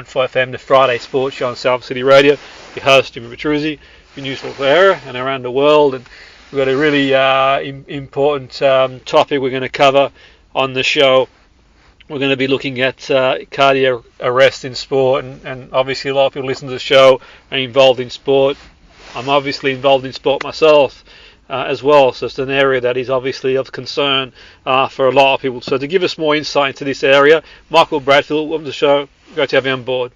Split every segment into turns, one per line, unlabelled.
94.4FM, the Friday Sports Show on Salford City Radio. Your host, Jimmy Petruzzi, in New South Wales and around the world. And we've got a really important topic we're going to cover on the show. We're going to be looking at cardiac arrest in sport, and obviously a lot of people listen to the show are involved in sport. I'm obviously involved in sport myself as well, so it's an area that is obviously of concern for a lot of people. So to give us more insight into this area, Michael Bradfield, welcome to the show. Great to have you on board.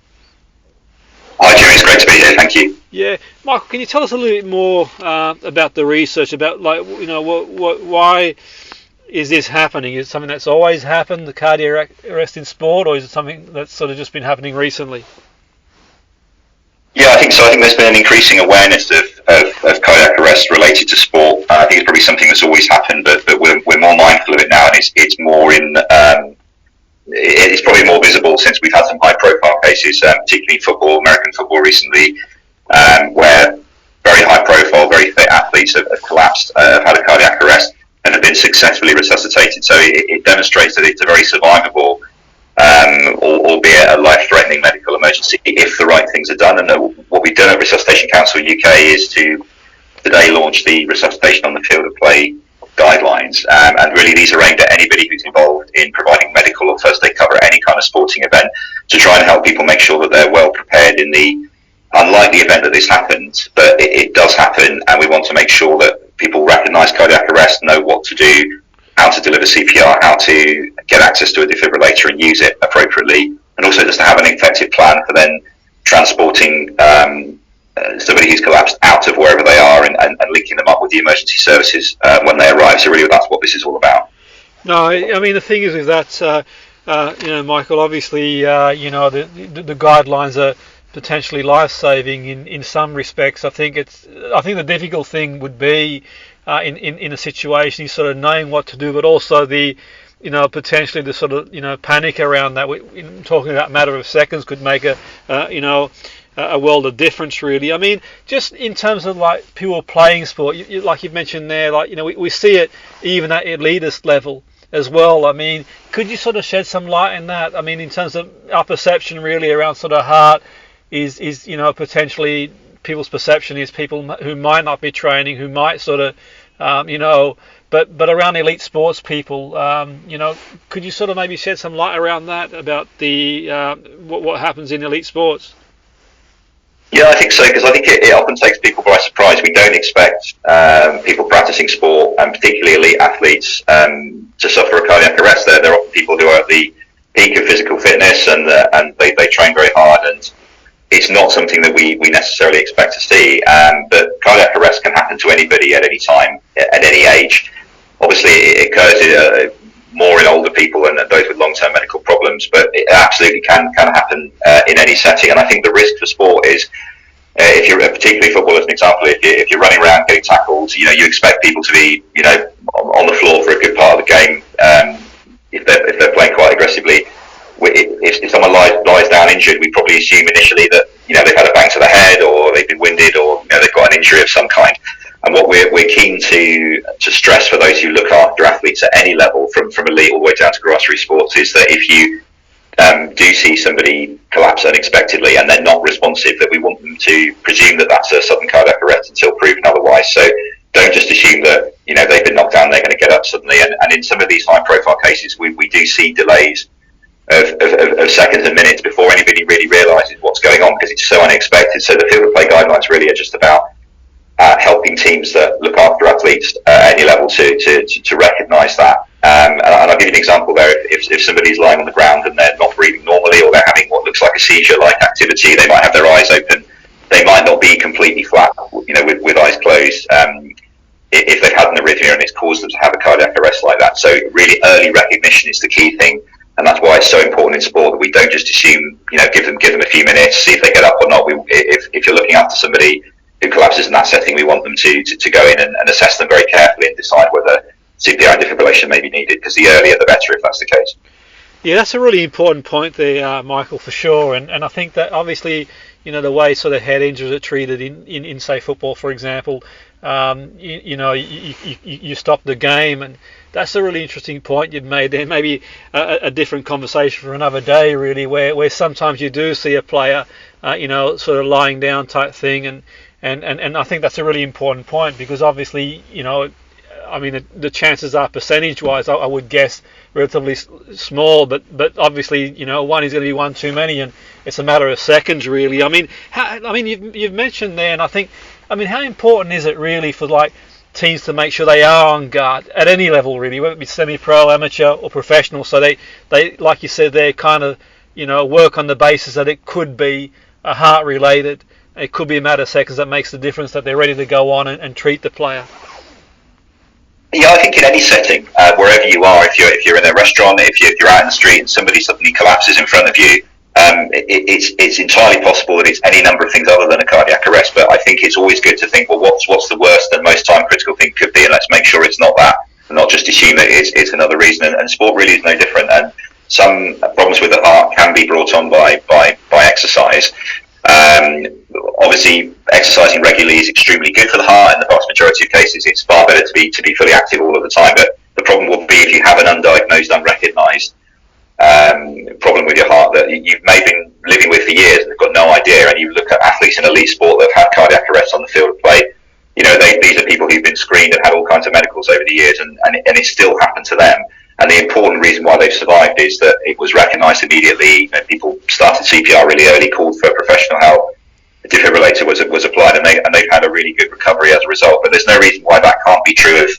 Hi Jimmy, it's great to be here, thank you.
Yeah, Michael, can you tell us a little bit more about the research, about why is this happening? Is it something that's always happened, the cardiac arrest in sport, or is it something that's sort of just been happening recently?
Yeah, I think so. I think there's been an increasing awareness of cardiac arrest related to sport. I think it's probably something that's always happened, but we're more mindful of it now, and it's more in. It's probably more visible since we've had some high-profile cases, particularly in football, American football recently, where very high-profile, very fit athletes have collapsed, have had a cardiac arrest, and have been successfully resuscitated. So it demonstrates that it's a very survivable, albeit a life-threatening medical emergency if the right things are done. And what we've done at Resuscitation Council UK is to today launch the Resuscitation on the Field of Play guidelines, and really these are aimed at anybody who's involved in providing medical or first aid cover at any kind of sporting event, to try and help people make sure that they're well prepared in the unlikely event that this happens. But it does happen, and we want to make sure that people recognise cardiac arrest, know what to do, how to deliver CPR, how to get access to a defibrillator and use it appropriately, and also just to have an effective plan for then transporting somebody who's collapsed out of wherever they are and linking them up with the emergency services when they arrive. So really that's what this is all about.
No, I mean, the thing is that, Michael, obviously, the guidelines are potentially life-saving in some respects. I think the difficult thing would be in a situation, sort of knowing what to do, but also the potentially the sort of panic around that. Talking about a matter of seconds could make a world of difference, really. I mean, just in terms of like people playing sport, like you've mentioned there, we see it even at elitist level as well. I mean, could you sort of shed some light on that? I mean, in terms of our perception really around sort of heart is potentially people's perception is people who might not be training, who might sort of but around elite sports people, could you sort of maybe shed some light around that, about the what happens in elite sports?
Yeah, I think so, because I think it often takes people by surprise. We don't expect people practicing sport, and particularly elite athletes, to suffer a cardiac arrest. They're often people who are at the peak of physical fitness, and they train very hard, and it's not something that we necessarily expect to see. But cardiac arrest can happen to anybody at any time, at any age. Obviously, it occurs more in older people and those with long-term medical problems, but it absolutely can happen in any setting. And I think the risk for sport is, if you're particularly football as an example, if you're running around getting tackled, you expect people to be on the floor for a good part of the game. If they're playing quite aggressively, if someone lies down injured, we probably assume initially that they've had a bang to the head, or they've been winded, or they've got an injury of some kind. And what we're keen to stress for those who look after athletes at any level, from elite all the way down to grassroots sports, is that if you do see somebody collapse unexpectedly and they're not responsive, that we want them to presume that that's a sudden cardiac arrest until proven otherwise. So don't just assume that they've been knocked down, they're going to get up suddenly. And in some of these high-profile cases, we do see delays of seconds and minutes before anybody really realises what's going on, because it's so unexpected. So the field of play guidelines really are just about helping teams that look after athletes at any level to recognise that. And I'll give you an example there. If somebody's lying on the ground and they're not breathing normally, or they're having what looks like a seizure-like activity, they might have their eyes open. They might not be completely flat, with eyes closed. If they've had an arrhythmia and it's caused them to have a cardiac arrest like that. So really early recognition is the key thing. And that's why it's so important in sport that we don't just assume, give them a few minutes, see if they get up or not. If you're looking after somebody who collapses in that setting, we want them to go in and assess them very carefully and decide whether CPR and defibrillation may be needed, because the earlier the better if that's the case.
Yeah, that's a really important point there, Michael, for sure. And I think that obviously, the way sort of head injuries are treated in say football, for example, you stop the game, and that's a really interesting point you've made there. Maybe a different conversation for another day, really, where sometimes you do see a player, sort of lying down type thing, and I think that's a really important point because obviously, I mean, the chances are percentage-wise, I would guess, relatively small, but obviously, one is going to be one too many, and it's a matter of seconds, really. I mean, you've mentioned there, and I think, how important is it really for teams to make sure they are on guard at any level, really, whether it be semi-pro, amateur, or professional, so they like you said, they kind of, work on the basis that it could be a heart-related, it could be a matter of seconds that makes the difference, that they're ready to go on and treat the player.
Yeah, I think in any setting, wherever you are, if you're in a restaurant, if you're out in the street and somebody suddenly collapses in front of you, it's entirely possible that it's any number of things other than a cardiac arrest. But I think it's always good to think, well, what's the worst and most time critical thing could be, and let's make sure it's not that, and not just assume that it's another reason. And sport really is no different. And some problems with the heart can be brought on by exercise. Obviously, exercising regularly is extremely good for the heart. In the vast majority of cases, it's far better to be fully active all of the time. But the problem will be if you have an undiagnosed, unrecognised problem with your heart that you may have been living with for years and have got no idea. And you look at athletes in elite sport that have had cardiac arrests on the field of play. These are people who've been screened and had all kinds of medicals over the years, and it still happened to them. And the important reason why they've survived is that it was recognised immediately. People started CPR really early, called for professional help. A defibrillator was applied, and they've had a really good recovery as a result. But there's no reason why that can't be true of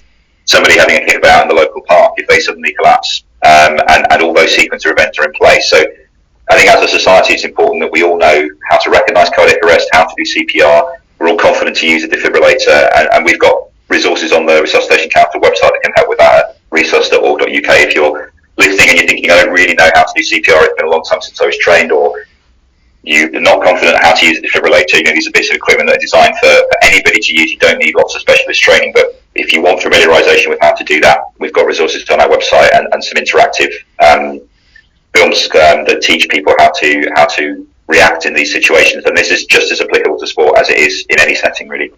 somebody having a kickabout in the local park if they suddenly collapse, and all those sequence of events are in place. So I think as a society, it's important that we all know how to recognise cardiac arrest, how to do CPR. We're all confident to use a defibrillator, and we've got resources on the Resuscitation Council website that can help with that at resus.org.uk. If you're listening and you're thinking, I don't really know how to do CPR, it's been a long time since I was trained, or you're not confident how to use a defibrillator, these are bits of equipment that are designed for anybody to use. You don't need lots of specialist training, but if you want familiarisation with how to do that, we've got resources on our website and some interactive films that teach people how to react in these situations. And this is just as applicable to sport as it is in any setting, really.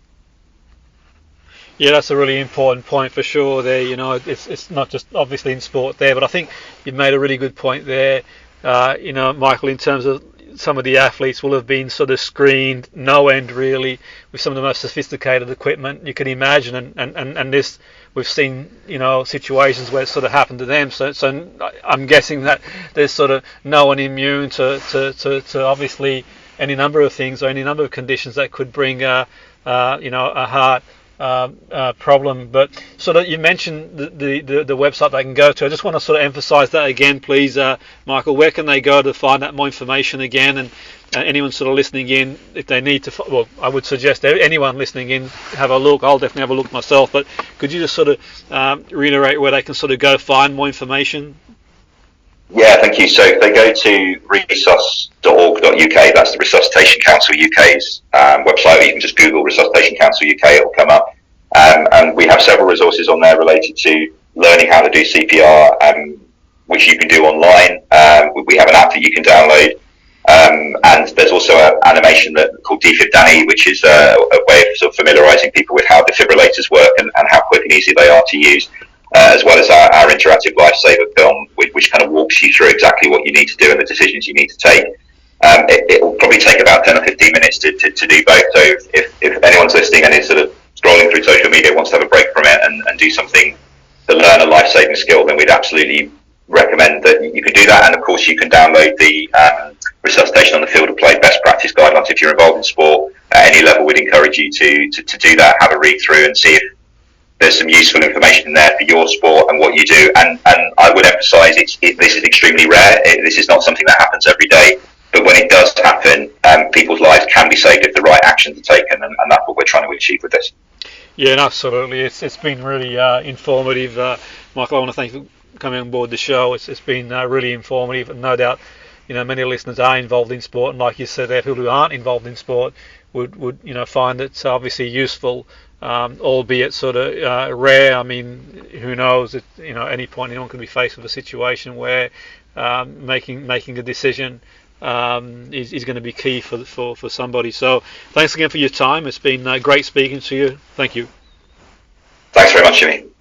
Yeah, that's a really important point for sure there. It's not just obviously in sport there, but I think you've made a really good point there, Michael, in terms of some of the athletes will have been sort of screened no end really with some of the most sophisticated equipment you can imagine, and this we've seen situations where it sort of happened to them, so I'm guessing that there's sort of no one immune to obviously any number of things or any number of conditions that could bring a heart problem. But sort of you mentioned the website they can go to. I just want to sort of emphasize that again, please, Michael. Where can they go to find that more information again? And anyone sort of listening in, if they need to, well, I would suggest anyone listening in have a look. I'll definitely have a look myself, but could you just sort of reiterate where they can sort of go find more information?
Yeah, thank you. So if they go to resus.org.uk, that's the Resuscitation Council UK's website, or you can just Google Resuscitation Council UK, it'll come up. And we have several resources on there related to learning how to do CPR, which you can do online. We have an app that you can download. And there's also an animation called Defib Danny, which is a way of sort of familiarising people with how defibrillators work and how quick and easy they are to use. As well as our interactive lifesaver film, which kind of walks you through exactly what you need to do and the decisions you need to take. It will probably take about 10 or 15 minutes to do both. So if anyone's listening and is sort of scrolling through social media, wants to have a break from it and do something to learn a life-saving skill, then we'd absolutely recommend that you can do that. And of course, you can download the Resuscitation on the Field of Play best practice guidelines. If you're involved in sport at any level, we'd encourage you to do that, have a read through and see if there's some useful information there for your sport and what you do. And I would emphasise this is extremely rare. This is not something that happens every day. But when it does happen, people's lives can be saved if the right actions are taken, and that's what we're trying to achieve with this.
Yeah, absolutely. It's been really informative. Michael, I want to thank you for coming on board the show. It's been really informative, and no doubt, many listeners are involved in sport, and like you said, there, people who aren't involved in sport would find it obviously useful. Albeit sort of rare. I mean, who knows? At any point, anyone can be faced with a situation where making a decision is going to be key for somebody. So thanks again for your time. It's been great speaking to you. Thank you.
Thanks very much, Jimmy.